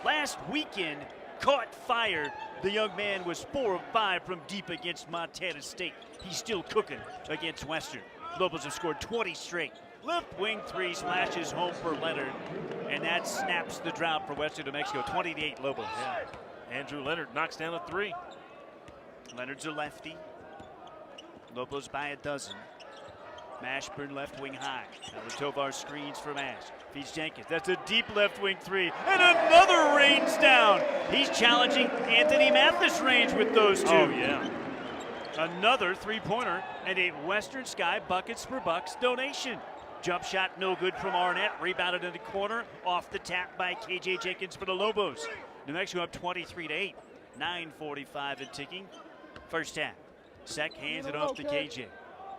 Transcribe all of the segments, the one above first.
Last weekend caught fire. The young man was 4 of 5 from deep against Montana State. He's still cooking against Western. Lobos have scored 20 straight. Left wing three slashes home for Leonard, and that snaps the drought for Western New Mexico. 20-8 Lobos. Yeah. Andrew Leonard knocks down a three. Leonard's a lefty. Lobos by a dozen. Mashburn left wing high. Now the Tovar screens for Mash. Feeds Jenkins. That's a deep left wing three. And another rains down. He's challenging Anthony Mathis range with those two. Oh, yeah. Another three-pointer and a Western Sky Buckets for Bucks donation. Jump shot no good from Arnett. Rebounded in the corner. Off the tap by KJ Jenkins for the Lobos. New Mexico up 23-8. 9:45 and ticking. First half. Sek hands it off to KJ.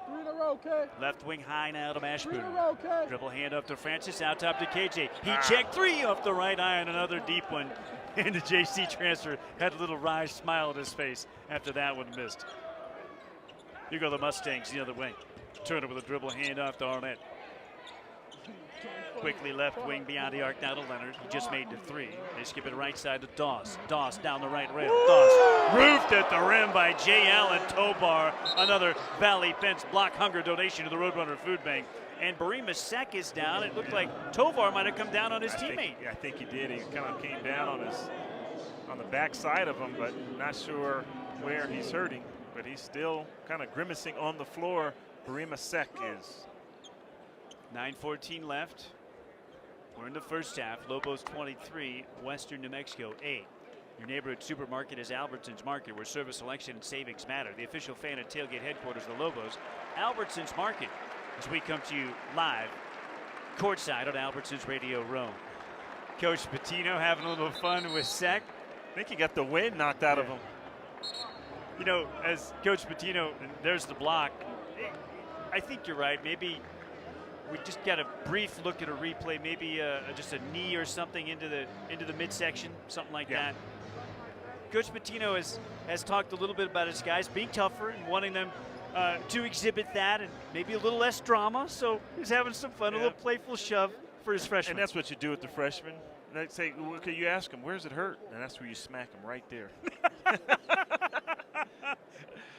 3 in a row, okay? Left wing high now to Mashburn. 3 in a row, okay? Dribble hand up to Francis, out top to KJ. He checked three off the right iron, another deep one. And the JC transfer had a little wry smile on his face after that one missed. Here go the Mustangs the other way. Turner with a dribble hand off to Arnett. Quickly left wing beyond the arc now to Leonard. He just made the three. They skip it right side to Doss. Doss down the right rail. Doss roofed at the rim by J. Allen Tobar. Another Valley Fence block hunger donation to the Roadrunner Food Bank. And Barima Sek is down. It looked like Tovar might have come down on his teammate. I think he did. He kind of came down on the back side of him, but not sure where he's hurting. But he's still kind of grimacing on the floor. Barima Sek is. 9:14 left. We're in the first half. Lobos 23, Western New Mexico 8. Your neighborhood supermarket is Albertsons Market, where service, selection, and savings matter. The official fan and tailgate headquarters of the Lobos, Albertsons Market, as we come to you live, courtside on Albertsons Radio Row. Coach Patino having a little fun with Sek. I think he got the wind knocked out of him. You know, as Coach Patino, there's the block. I think you're right. Maybe we just got a brief look at a replay, maybe just a knee or something into the midsection, something like that. Coach Patino has talked a little bit about his guys being tougher and wanting them to exhibit that and maybe a little less drama. So he's having some fun, a little playful shove for his freshmen. And that's what you do with the freshmen. They say, okay, you ask them, where's it hurt? And that's where you smack them right there.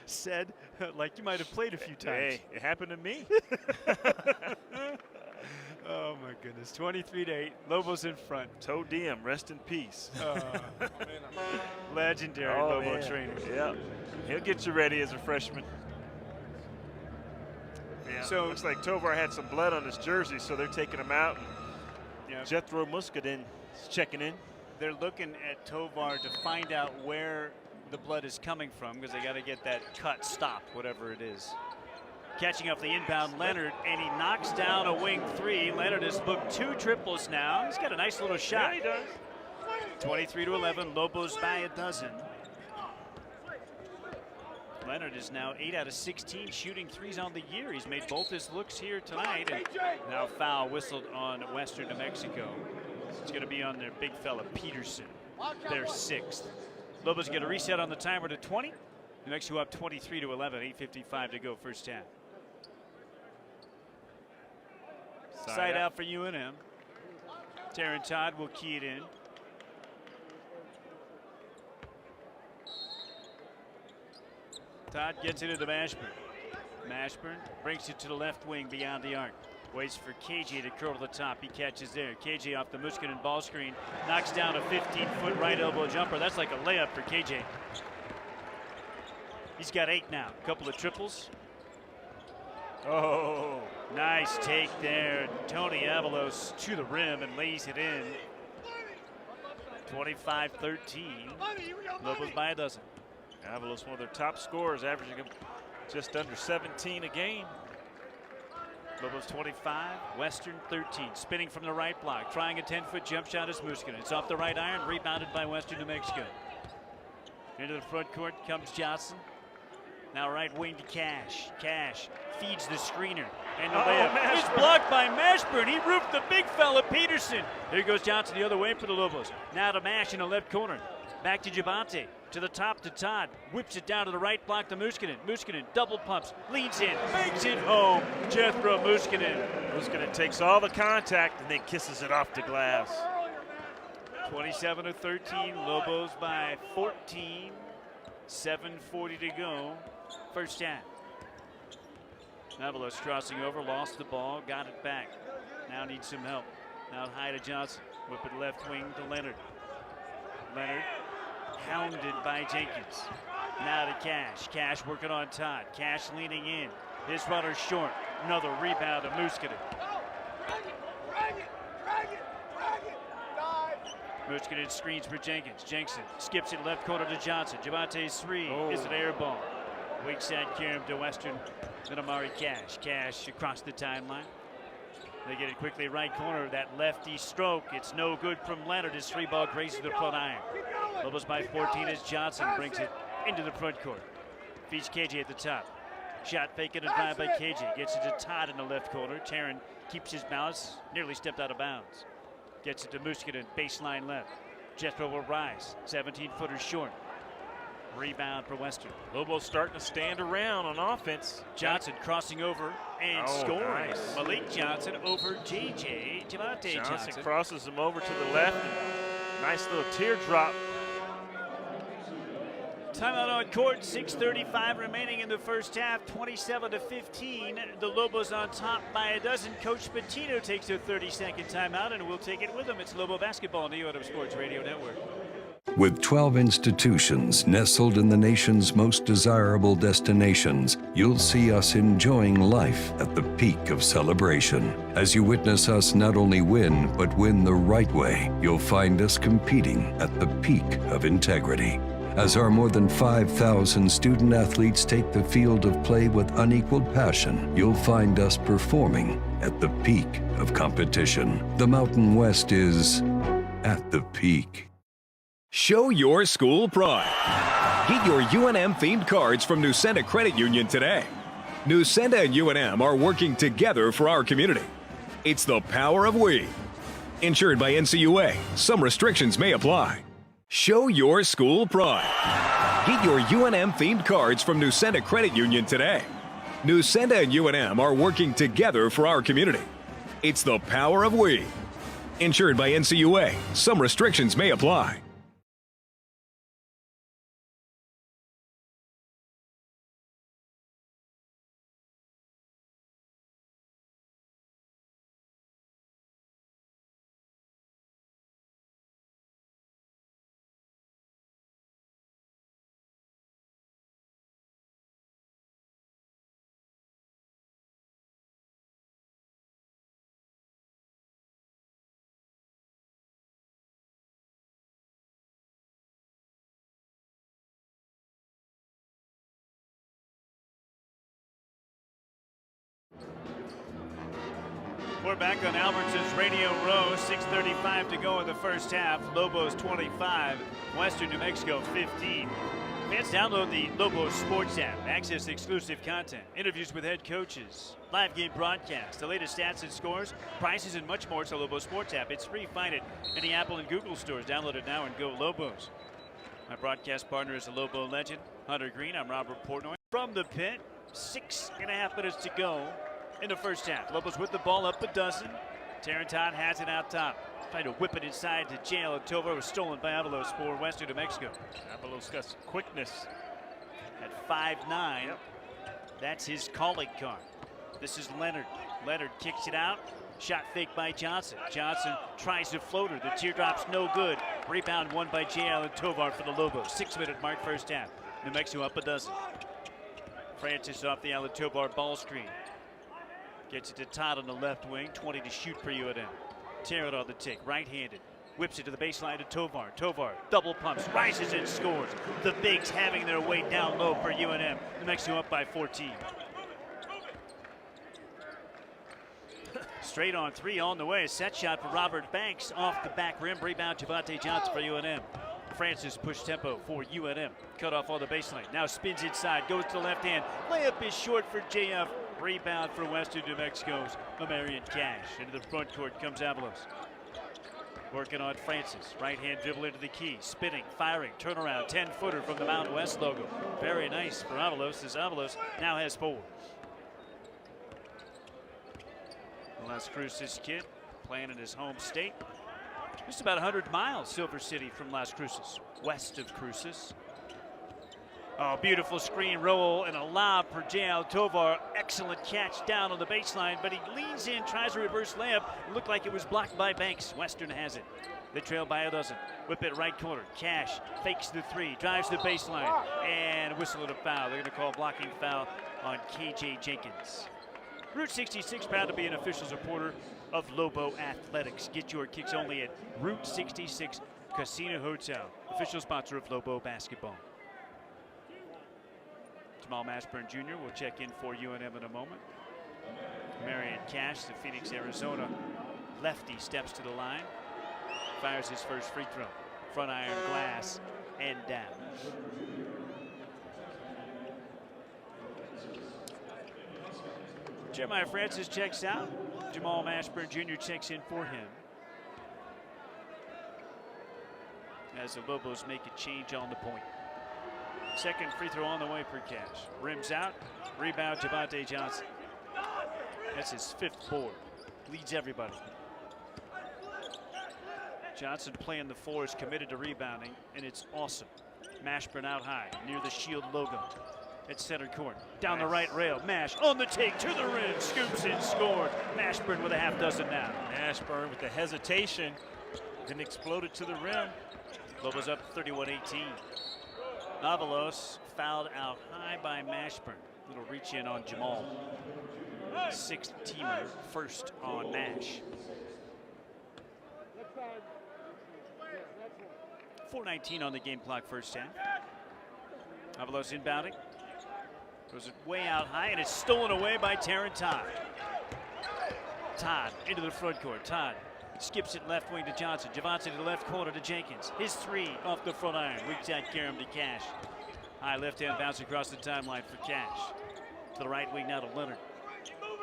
Said like you might have played a few times. Hey, it happened to me. Oh my goodness, 23-8, Lobos in front. Toe Diem, rest in peace. Legendary Lobo trainer. Yeah, he'll get you ready as a freshman. Yeah. So it looks like Tovar had some blood on his jersey, so they're taking him out. Jethro Muscadin is checking in. They're looking at Tovar to find out where the blood is coming from, because they got to get that cut stopped, whatever it is. Catching up the inbound Leonard, and he knocks down a wing three. Leonard has booked 2 triples now. He's got a nice little shot. Yeah, he does. 23-11, Lobos by a dozen. Leonard is now 8 out of 16 shooting threes on the year. He's made both his looks here tonight, and now foul whistled on Western New Mexico. It's going to be on their big fella Peterson, their 6th. Lobos get a reset on the timer to 20. New Mexico up 23-11, 8:55 to go first half. Side out for UNM. Taryn Todd will key it in. Todd gets it into Mashburn. Mashburn brings it to the left wing beyond the arc. Waits for KJ to curl to the top. He catches there. KJ off the Muskinen ball screen. Knocks down a 15-foot right elbow jumper. That's like a layup for KJ. He's got 8 now. A couple of triples. Oh, nice take there. Tony Avalos to the rim and lays it in. 25-13. Lobos by a dozen. Avalos, one of their top scorers, averaging just under 17 a game. Lobos 25, Western 13. Spinning from the right block, trying a 10-foot jump shot is Muskinen. It's off the right iron, rebounded by Western New Mexico. Into the front court comes Johnson. Now right wing to Cash. Cash feeds the screener. And the layup is blocked by Mashburn. He roofed the big fella Peterson. There goes Johnson the other way for the Lobos. Now to Mash in the left corner. Back to Javante. To the top to Todd. Whips it down to the right block to Muskinen. Muskinen double pumps. Leans in. Banks it home. Jethro Muskinen. Muskinen takes all the contact and then kisses it off the glass. 27-13, Lobos by 14. 7:40 to go, first half. Avalos crossing over, lost the ball, got it back. Now needs some help. Now high to Johnson, whip it left wing to Leonard. Leonard hounded by Jenkins. Now to Cash. Cash working on Todd. Cash leaning in. His runner short. Another rebound to Muskinen. Muskinen screens for Jenkins. Jenkins skips it left corner to Johnson. Javante's three is an air ball. Weak side Karam to Western. Then Amari Cash. Cash across the timeline. They get it quickly right corner. That lefty stroke. It's no good from Leonard. His three ball grazes the front iron. Lobos by 14 as Johnson brings it into the front court. Feeds KJ at the top. Shot fake and a drive by KJ. Gets it to Todd in the left corner. Taryn keeps his balance. Nearly stepped out of bounds. Gets it to Muskinen, baseline left. Jethro will rise. 17-footer short. Rebound for Western. Lobos starting to stand around on offense. Johnson crossing over and scoring. Nice. Malik Johnson over Javante Johnson. Crosses him over to the left. Nice little teardrop. Timeout on court, 6:35 remaining in the first half, 27-15. The Lobos on top by a dozen. Coach Pitino takes a 30-second timeout, and we'll take it with him. It's Lobo basketball on the UNM Sports Radio Network. With 12 institutions nestled in the nation's most desirable destinations, you'll see us enjoying life at the peak of celebration. As you witness us not only win, but win the right way, you'll find us competing at the peak of integrity. As our more than 5,000 student athletes take the field of play with unequaled passion, you'll find us performing at the peak of competition. The Mountain West is at the peak. Show your school pride. Get your UNM-themed cards from Newsenda Credit Union today. Newsenda and UNM are working together for our community. It's the power of we. Insured by NCUA. Some restrictions may apply. Show your school pride. Get your UNM-themed cards from Newsenda Credit Union today. Newsenda and UNM are working together for our community. It's the power of we. Insured by NCUA. Some restrictions may apply. We're back on Albertson's Radio Row. 6:35 to go in the first half. Lobos 25, Western New Mexico 15. Fans, download the Lobos Sports app. Access exclusive content, interviews with head coaches, live game broadcasts, the latest stats and scores, prices, and much more. It's the Lobos Sports app. It's free. Find it in the Apple and Google stores. Download it now and go Lobos. My broadcast partner is the Lobo legend, Hunter Green. I'm Robert Portnoy. From the pit, 6.5 minutes to go in the first half. Lobos with the ball up a dozen. Taryn Todd has it out top. Trying to whip it inside to Jail. Tovar was stolen by Avalos for Western New Mexico. Avalos got some quickness. At 5'9", that's his calling card. This is Leonard. Leonard kicks it out. Shot fake by Johnson. Johnson tries to floater. The teardrop's no good. Rebound won by J. Tovar for the Lobos. 6-minute mark first half. New Mexico up a dozen. Francis off the Alan Tovar ball screen. Gets it to Todd on the left wing. 20 to shoot for UNM. Tarrant on the tick, right-handed. Whips it to the baseline to Tovar. Tovar double pumps, rises and scores. The bigs having their way down low for UNM. New Mexico up by 14. Straight on three on the way. Set shot for Robert Banks off the back rim. Rebound Javante Johnson for UNM. Francis push tempo for UNM. Cut off on the baseline. Now spins inside, goes to the left hand. Layup is short for JF. Rebound for Western New Mexico's Marion Cash. Into the front court comes Avalos. Working on Francis. Right hand dribble into the key. Spinning, firing, turnaround. 10-footer from the Mountain West logo. Very nice for Avalos, as Avalos now has 4. Las Cruces kid playing in his home state. Just about 100 miles, Silver City from Las Cruces, west of Cruces. Oh, beautiful screen roll and a lob for J.L. Tovar. Excellent catch down on the baseline, but he leans in, tries a reverse layup. It looked like it was blocked by Banks. Western has it. They trail by a dozen. Whip it right corner. Cash fakes the three, drives the baseline, and whistle it a foul. They're going to call a blocking foul on K.J. Jenkins. Route 66, proud to be an official supporter of Lobo Athletics. Get your kicks only at Route 66 Casino Hotel, official sponsor of Lobo basketball. Jamal Mashburn Jr. will check in for UNM in a moment. Marion Cash, the Phoenix, Arizona lefty, steps to the line, fires his first free throw. Front iron, glass, and down. Jeremiah Francis checks out. Jamal Mashburn Jr. checks in for him. As the Lobos make a change on the point. Second free throw on the way for Cash. Rims out. Rebound, Javante Johnson. That's his 5th board. Leads everybody. Johnson playing the floor, is committed to rebounding, and it's awesome. Mashburn out high, near the Shield logo. At center court. Down the right rail. Mash on the take to the rim. Scoops in, scored. Mashburn with a half dozen now. Mashburn with the hesitation. Then exploded to the rim. Lobos up 31-18. Avalos fouled out high by Mashburn. Little reach in on Jamal. 6th teamer, first on Mash. 4:19 on the game clock, first half. Avalos inbounding. Goes it way out high, and it's stolen away by Terran Todd. Todd into the front court. Todd skips it left wing to Johnson. Javante to the left corner to Jenkins. His 3 off the front iron. Weak side Karam to Cash. High left hand bounce across the timeline for Cash. To the right wing now to Leonard.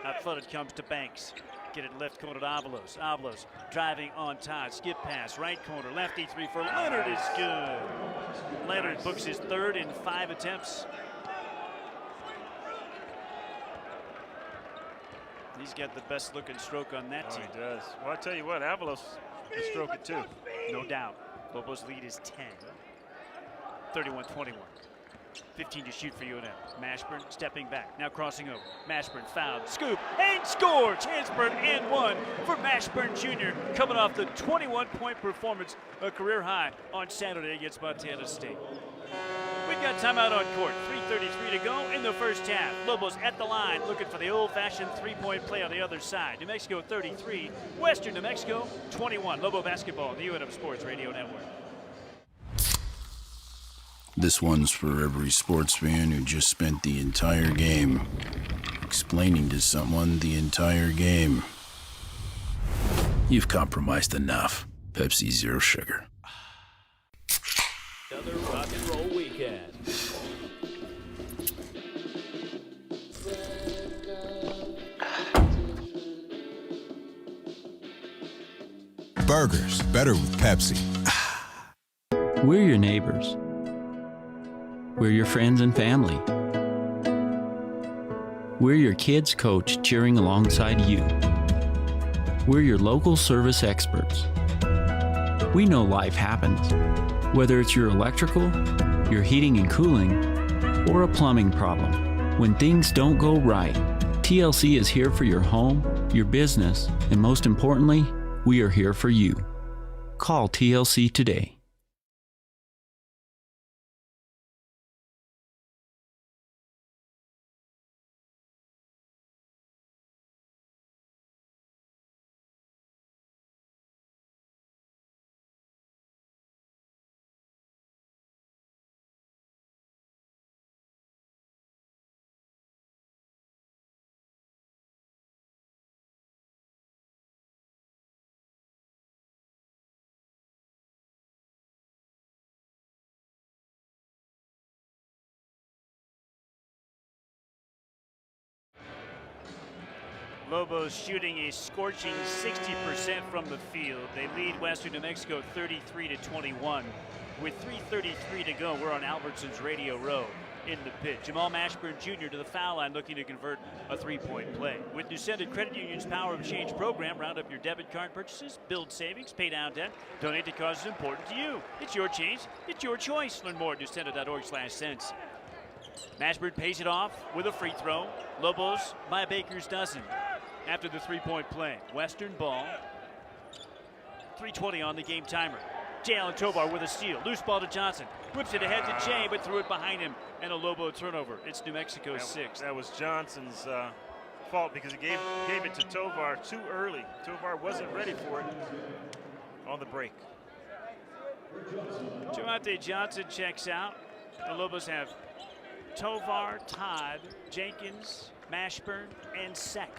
Out front it comes to Banks. Get it left corner to Avalos. Avalos driving on Todd. Skip pass, right corner. Lefty 3 for Leonard is good. Leonard books his 3rd in 5 attempts. He's got the best looking stroke on that team. He does. Well, I tell you what, Avalos can stroke it too. No doubt. Lobos lead is 10. 31-21. 15 to shoot for UNM. Mashburn stepping back, now crossing over. Mashburn fouled, scoop, and score! Chance burn and 1 for Mashburn Jr. coming off the 21-point performance, a career high on Saturday against Montana State. We've got timeout on court. 3:33 to go in the first half. Lobos at the line looking for the old-fashioned 3-point play on the other side. New Mexico 33, Western New Mexico 21. Lobo basketball on the UNM Sports Radio Network. This one's for every sports fan who just spent the entire game explaining to someone the entire game. You've compromised enough. Pepsi Zero Sugar. Another rock and roll weekend. Burgers, better with Pepsi. We're your neighbors. We're your friends and family. We're your kids' coach cheering alongside you. We're your local service experts. We know life happens, whether it's your electrical, your heating and cooling, or a plumbing problem. When things don't go right, TLC is here for your home, your business, and most importantly, we are here for you. Call TLC today. Lobos shooting a scorching 60% from the field. They lead Western New Mexico 33-21. With 3:33 to go, we're on Albertsons Radio Road. in the pit. Jamal Mashburn Jr. to the foul line looking to convert a three-point play. With Newsenda Credit Union's Power of Change program, round up your debit card purchases, build savings, pay down debt, donate to causes important to you. It's your change. It's your choice. Learn more at newsenda.org/cents. Mashburn pays it off with a free throw. Lobos by a baker's dozen after the three-point play. Western ball. 3:20 on the game timer. J. Allen Tovar with a steal. Loose ball to Johnson. Whips it ahead to Jay, but threw it behind him. And a Lobo turnover. It's New Mexico's sixth. That was Johnson's fault because he gave it to Tovar too early. Tovar wasn't ready for it on the break. Javante Johnson checks out. The Lobos have Tovar, Todd, Jenkins, Mashburn, and Sek.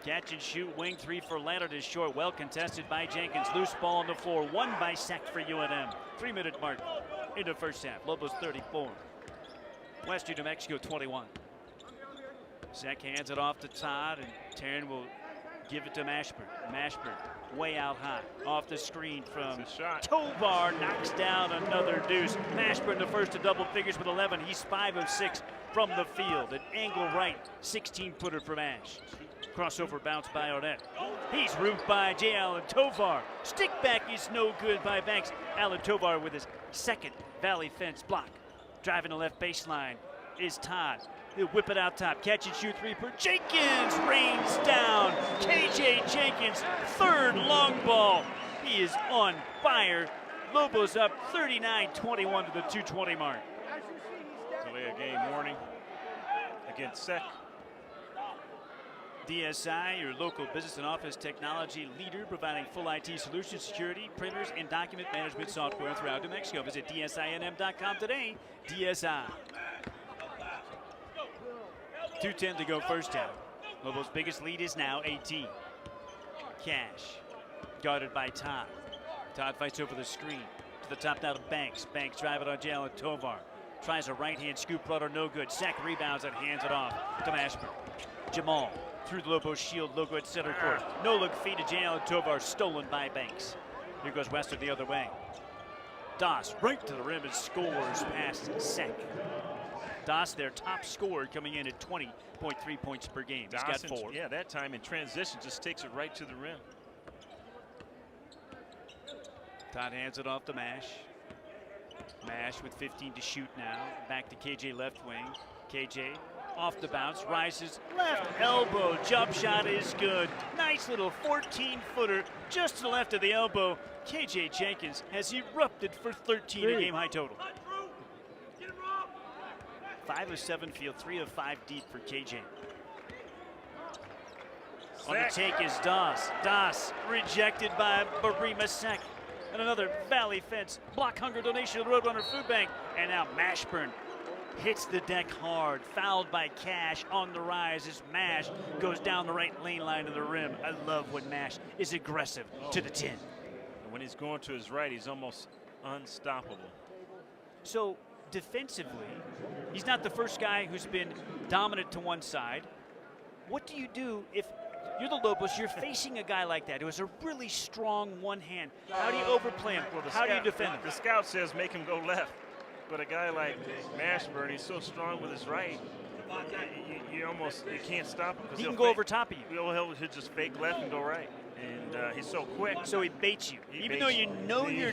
Catch and shoot, wing three for Leonard is short, well contested by Jenkins. Loose ball on the floor, one by Sek for UNM. 3-minute mark in the first half. Lobos 34. Western New Mexico 21. Sek hands it off to Todd, and Taryn will give it to Mashburn. Mashburn way out high, off the screen from Tovar, knocks down another deuce. Mashburn the first to double figures with 11. He's 5 of 6 from the field. An angle right, 16-footer from Ash. Crossover bounce by Arnett. He's roofed by J. Allen Tovar. Stick back is no good by Banks. Allen Tovar with his second Valley fence block. Driving the left baseline is Todd. He'll whip it out top. Catch and shoot three for Jenkins. Rains down. KJ Jenkins, third long ball. He is on fire. Lobos up 39-21 to the 2:20 mark. Delay a game warning against Sek. DSI, your local business and office technology leader, providing full IT solutions, security, printers, and document management software throughout New Mexico. Visit DSINM.com today. DSI. 2:10 to go first half. Lobos' biggest lead is now 18. Cash, guarded by Todd. Todd fights over the screen. To the top now to Banks. Banks driving on J. Allen Tovar. Tries a right-hand scoop, brother, no good. Sek rebounds and hands it off to Mashburn. Jamal through the Lobos shield, logo at center court. No-look feed to J. Allen Tovar, stolen by Banks. Here goes Western the other way. Doss right to the rim and scores past Sek. Doss, their top scorer, coming in at 20.3 points per game. He's got 4. Yeah, that time in transition just takes it right to the rim. Todd hands it off to Mash. Mash with 15 to shoot now. Back to KJ left wing. KJ off the bounce, rises left elbow. Jump shot is good. Nice little 14-footer just to the left of the elbow. KJ Jenkins has erupted for 13, a game high total. 5 of 7 field, 3 of 5 deep for KJ. On the take is Doss. Doss rejected by Barima Sek. And another Valley fence. Block hunger donation to the Roadrunner Food Bank. And now Mashburn hits the deck hard. Fouled by Cash on the rise as Mash goes down the right lane line to the rim. I love when Mash is aggressive to the 10. And when he's going to his right, he's almost unstoppable. So defensively, he's not the first guy who's been dominant to one side. What do you do if you're the Lobos, you're facing a guy like that who has a really strong one hand? How do you overplay him? Well, How do you defend him? The scout says make him go left. But a guy like Mashburn, he's so strong with his right, you can't stop him. He can go over top of you. He'll just fake left and go right. And he's so quick. So he baits you. Even though you know you're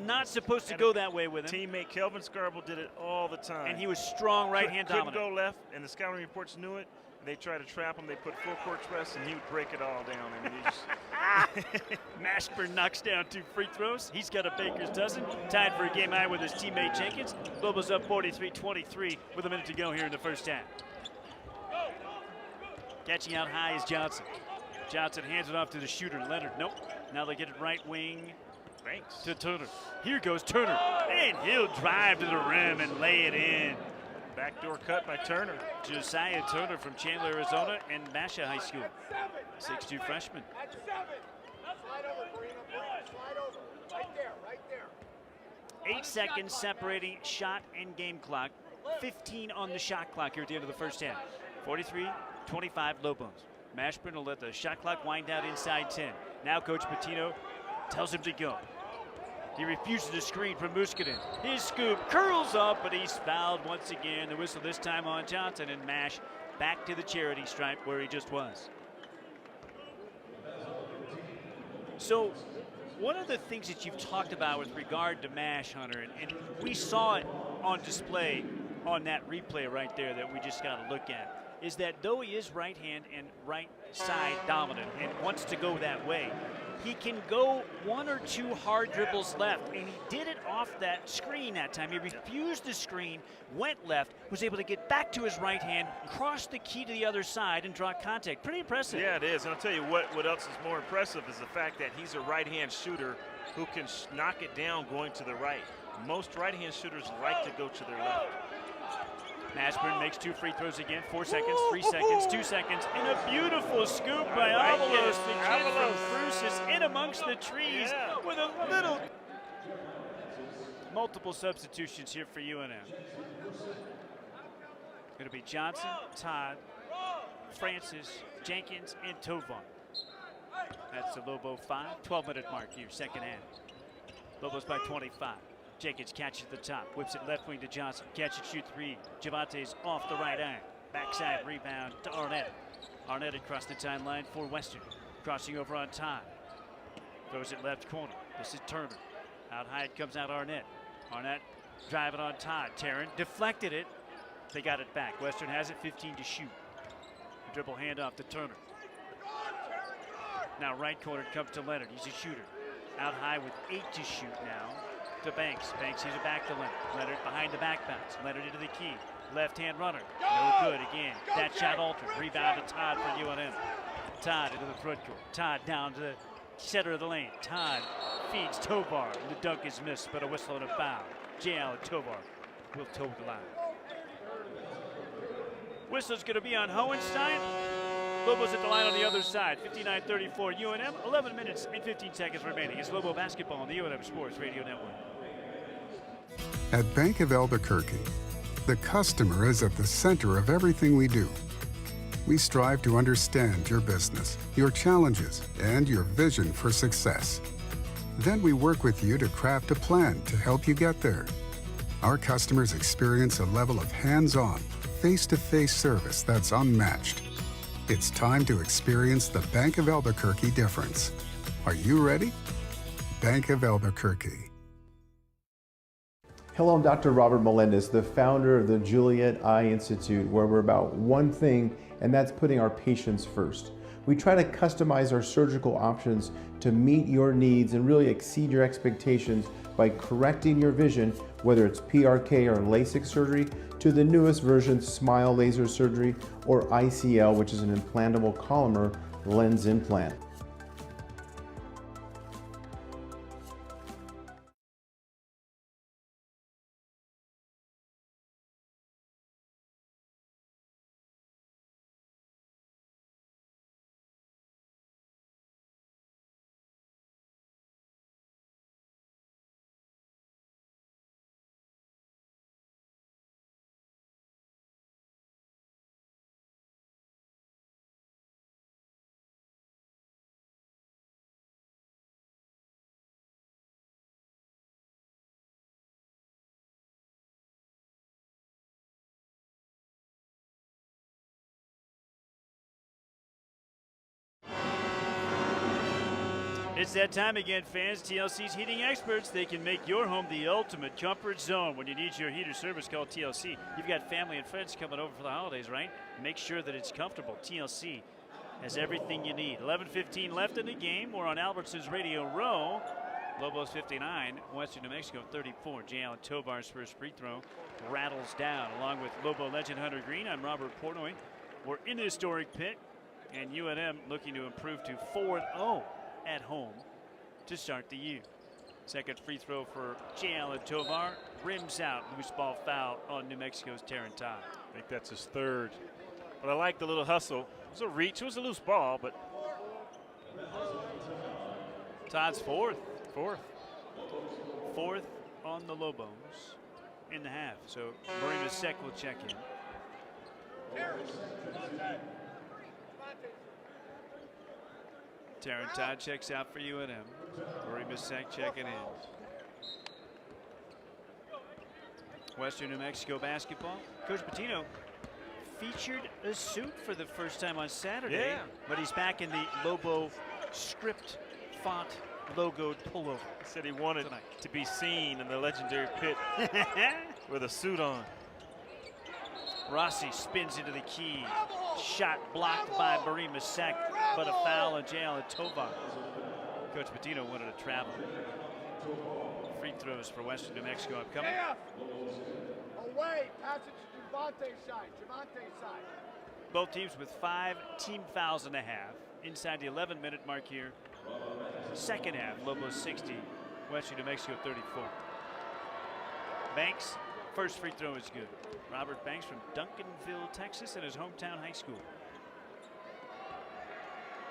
not supposed to And go that way with him. Teammate Kelvin Scarborough did it all the time. And he was strong right-hand dominant. Couldn't go left, and the scouting reports knew it. They tried to trap him. They put full court press, and he would break it all down. I mean, Mashburn knocks down 2 free throws. He's got a baker's dozen. Tied for a game high with his teammate Jenkins. Lobos up 43-23 with a minute to go here in the first half. Catching out high is Johnson. Johnson hands it off to the shooter, Leonard. Nope. Now they get it right wing. Thanks. To Turner. Here goes Turner. And he'll drive to the rim and lay it in. Backdoor cut by Turner. Josiah Turner from Chandler, Arizona, and Masha High School. 6'2" freshman. 8 seconds separating shot and game clock. 15 on the shot clock here at the end of the first half. 43-25 Lobos. Mashburn will let the shot clock wind down inside 10. Now Coach Patino tells him to go. He refuses to screen from Muskinen. His scoop curls up, but he's fouled once again. The whistle this time on Johnson, and Mash back to the charity stripe where he just was. So one of the things that you've talked about with regard to Mash, Hunter, and we saw it on display on that replay right there that we just got to look at, is that though he is right hand and right side dominant and wants to go that way, he can go one or two hard dribbles left, and he did it off that screen that time. He refused the screen, went left, was able to get back to his right hand, cross the key to the other side, and draw contact. Pretty impressive. Yeah, it is. And I'll tell you what else is more impressive is the fact that he's a right-hand shooter who can knock it down going to the right. Most right-hand shooters like to go to their left. Mashburn makes 2 free throws again. 4 seconds, 3 seconds, 2 seconds, and a beautiful scoop by Avalos. The kid from Bruce is in amongst the trees with a little. Multiple substitutions here for UNM. Going to be Johnson, Todd, Francis, Jenkins, and Tovar. That's the Lobo 5. 12-minute mark here, second half. Lobos by 25. Jenkins catches at the top, whips it left wing to Johnson. Catch and shoot 3. Javante's off the right eye. Backside rebound to Arnett. Arnett across the timeline for Western. Crossing over on Todd. Throws it left corner. This is Turner. Out high it comes out Arnett. Arnett driving on Todd. Tarrant deflected it. They got it back. Western has it, 15 to shoot. Dribble handoff to Turner. Now right corner comes to Leonard. He's a shooter. Out high with 8 to shoot now. To Banks. Banks gives it back to Leonard. Leonard behind the back bounce. Leonard into the key. Left-hand runner. No good again. That shot altered. Rebound to Todd for UNM. Todd into the front court. Todd down to the center of the lane. Todd feeds Tovar. The dunk is missed, but a whistle and a foul. J. Allen Tovar will toe the line. Whistle's going to be on Hohenstein. Lobos at the line on the other side. 59-34 UNM. 11 minutes and 15 seconds remaining. It's Lobo basketball on the UNM Sports Radio Network. At Bank of Albuquerque, the customer is at the center of everything we do. We strive to understand your business, your challenges, and your vision for success. Then we work with you to craft a plan to help you get there. Our customers experience a level of hands-on, face-to-face service that's unmatched. It's time to experience the Bank of Albuquerque difference. Are you ready? Bank of Albuquerque. Hello, I'm Dr. Robert Melendez, the founder of the Juliet Eye Institute, where we're about one thing, and that's putting our patients first. We try to customize our surgical options to meet your needs and really exceed your expectations by correcting your vision, whether it's PRK or LASIK surgery, to the newest version, SMILE laser surgery, or ICL, which is an implantable Collamer lens implant. It's that time again, fans. TLC's heating experts. They can make your home the ultimate comfort zone. When you need your heater service, call TLC. You've got family and friends coming over for the holidays, right? Make sure that it's comfortable. TLC has everything you need. 11:15 left in the game. We're on Albertson's Radio Row. Lobos 59, Western New Mexico 34. J. Allen Tovar's first free throw rattles down. Along with Lobo legend Hunter Green, I'm Robert Portnoy. We're in the historic pit, and UNM looking to improve to 4-0 at home to start the year. Second free throw for J. Allen Tovar. Rims out. Loose ball foul on New Mexico's Tarrant Todd. I think that's his third. But I like the little hustle. It was a reach. It was a loose ball, but Todd's fourth on the Lobos in the half. So Marina Sek will check in. Tarrant Todd checks out for UNM. Marina Sek checking in. Western New Mexico basketball. Coach Patino featured a suit for the first time on Saturday, but he's back in the Lobo script font logoed pullover. He said he wanted to be seen in the legendary pit with a suit on. Rossi spins into the key. Shot blocked by Barry Masek, but a foul on Jalen Tovar. Coach Patino wanted to travel. Free throws for Western New Mexico upcoming. Away, pass it to Javante's side. Both teams with 5 team fouls and a half. Inside the 11-minute mark here. Second half, Lobos 60, Western New Mexico 34. Banks, first free throw is good. Robert Banks from Duncanville, Texas, at his hometown high school.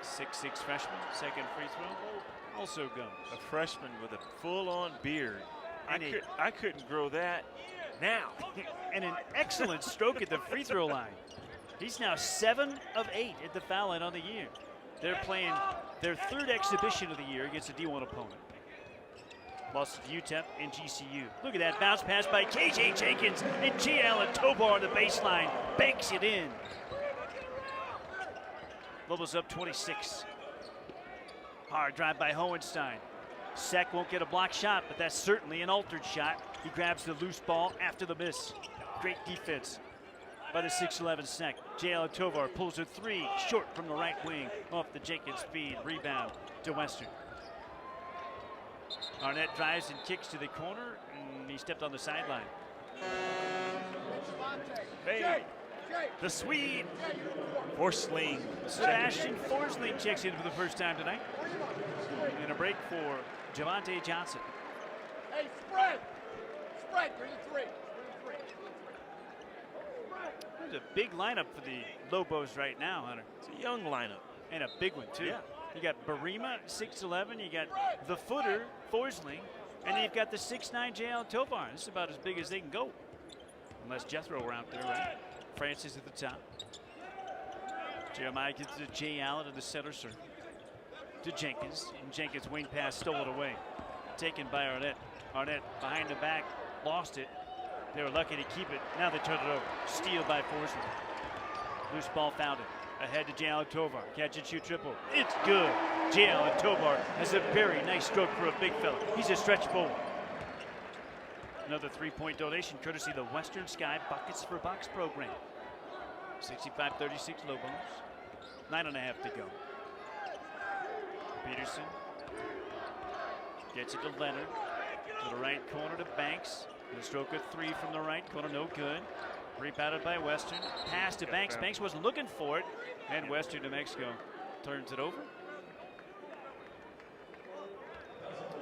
6'6" freshman, second free throw, also goes. A freshman with a full-on beard. I couldn't grow that now. And an excellent stroke at the free throw line. He's now 7 of 8 at the foul line on the year. They're playing their third exhibition of the year against a D1 opponent. Lost to UTEP and GCU. Look at that bounce pass by KJ Jenkins, and J. Allen Tobar on the baseline banks it in. Lobos up 26. Hard drive by Hohenstein. Sek won't get a block shot, but that's certainly an altered shot. He grabs the loose ball after the miss. Great defense by the 6'11" Sek. J. Allen Tovar pulls a 3 short from the right wing off the Jenkins feed. Rebound to Western. Arnett drives and kicks to the corner, and he stepped on the sideline. Hey, the Swede, Forsling. Sebastian Forsling checks in for the first time tonight. And a break for Javante Johnson. Hey, spread, 3-3. There's a big lineup for the Lobos right now, Hunter. It's a young lineup. And a big one, too. Yeah. You got Barima, 6'11", you got the footer, Forsling, and then you've got the 6'9" J. Allen Tovar. This is about as big as they can go. Unless Jethro were out there, right? Francis at the top. Jeremiah gets to J. Allen to the center circle. To Jenkins, and Jenkins' wing pass stole it away. Taken by Arnett. Arnett behind the back, lost it. They were lucky to keep it. Now they turn it over. Steal by Forsling. Loose ball found it. Ahead to J. Allen Tovar. Catch and shoot triple. It's good. J. Allen Tovar has a very nice stroke for a big fella. He's a stretch forward. Another 3-point donation courtesy of the Western Sky Buckets for Bucks program. 65-36 Lobos. 9.5 to go. Peterson gets it to Leonard. To the right corner to Banks. The stroke of 3 from the right corner, no good. Rebounded by Western. Pass to Banks. Banks wasn't looking for it. And Western New Mexico turns it over.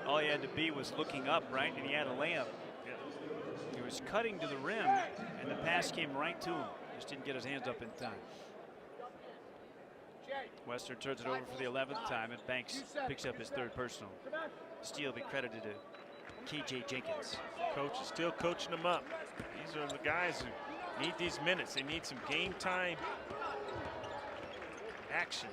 All he had to be was looking up, right? And he had a layup. He was cutting to the rim, and the pass came right to him. Just didn't get his hands up in time. Western turns it over for the 11th time, and Banks picks up his 3rd personal. Steal be credited to KJ Jenkins. Coach is still coaching them up. These are the guys who need these minutes. They need some game time action.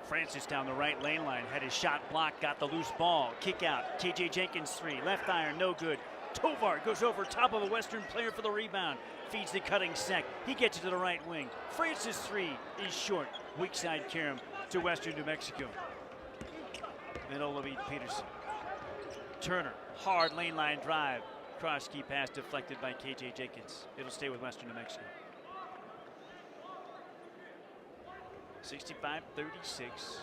Francis down the right lane line, had his shot blocked, got the loose ball. Kick out, KJ Jenkins 3, left iron, no good. Tovar goes over top of a Western player for the rebound. Feeds the cutting Sek. He gets it to the right wing. Francis 3 is short. Weak side Karam to Western New Mexico. Then Olavid Peterson. Turner, hard lane line drive. Cross key pass deflected by KJ Jenkins. It'll stay with Western New Mexico. 65-36.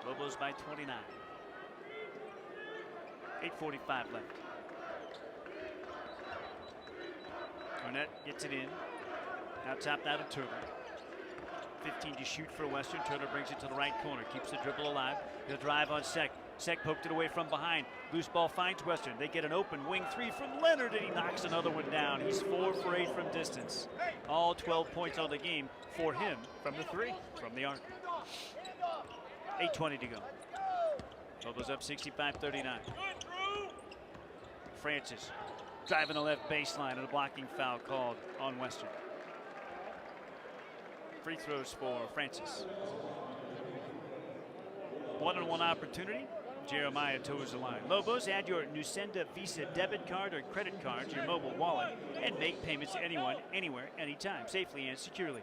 Lobos by 29. 8:45 left. Arnett gets it in. Now tapped out of Turner. 15 to shoot for Western. Turner brings it to the right corner. Keeps the dribble alive. He'll drive on Sek. Sek poked it away from behind. Loose ball finds Western. They get an open wing 3 from Leonard, and he knocks another one down. He's 4 for 8 from distance. All 12 points on the game for him from the 3 from the arc. 8:20 to go. Lobos up 65-39. Francis driving the left baseline, and a blocking foul called on Western. Free throws for Francis. 1-on-1 opportunity Jeremiah toes the line. Lobos, add your Nusenda Visa debit card or credit card to your mobile wallet and make payments to anyone, anywhere, anytime, safely and securely.